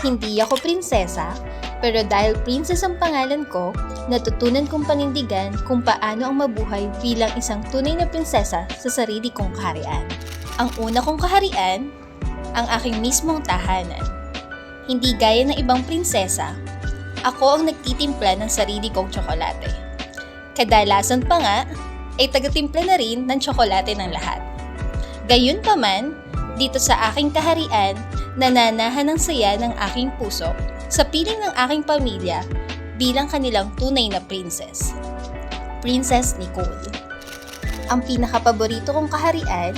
Hindi ako prinsesa, pero dahil princess ang pangalan ko, natutunan kong panindigan kung paano ang mabuhay bilang isang tunay na prinsesa sa sarili kong kaharian. Ang una kong kaharian, ang aking mismong tahanan. Hindi gaya ng ibang prinsesa, ako ang nagtitimpla ng sarili kong tsokolate. Kadalasan pa nga, ay tagatimpla na rin ng tsokolate ng lahat. Gayunpaman, dito sa aking kaharian, nananahan ang saya ng aking puso sa piling ng aking pamilya bilang kanilang tunay na princess. Princess Nicole. Ang pinakapaborito kong kaharian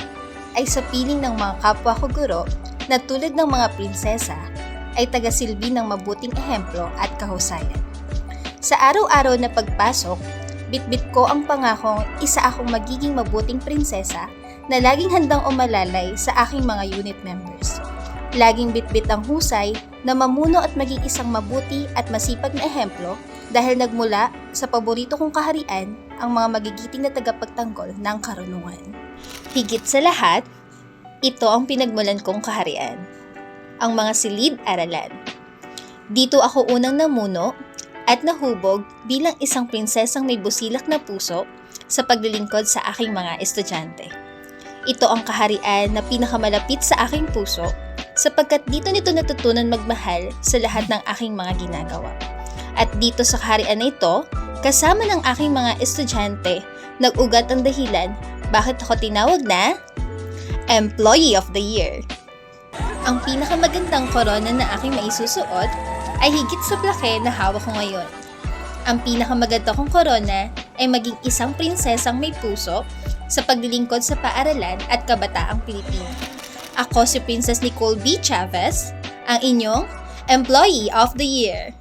ay sa piling ng mga kapwa ko guro na tulad ng mga prinsesa ay tagasilbi ng mabuting ehemplo at kahusayan. Sa araw-araw na pagpasok, bitbit ko ang pangakong isa akong magiging mabuting prinsesa na laging handang umalalay sa aking mga unit members. Laging bitbit ang husay na mamuno at maging isang mabuti at masipag na ehemplo dahil nagmula sa paborito kong kaharian ang mga magigiting na tagapagtanggol ng karunungan. Higit sa lahat, ito ang pinagmulan kong kaharian, ang mga silid-aralan. Dito ako unang namuno at nahubog bilang isang prinsesang may busilak na puso sa paglilingkod sa aking mga estudyante. Ito ang kaharian na pinakamalapit sa aking puso sapagkat dito nito natutunan magmahal sa lahat ng aking mga ginagawa. At dito sa kaharian na ito, kasama ng aking mga estudyante, nag-ugat ang dahilan bakit ako tinawag na Employee of the Year. Ang pinakamagandang korona na aking maisusuot ay higit sa plake na hawak ko ngayon. Ang pinakamaganda kong korona ay maging isang prinsesang may puso sa paglilingkod sa paaralan at kabataang Pilipino. Ako si Princess Nicole B. Chavez, ang inyong Employee of the Year.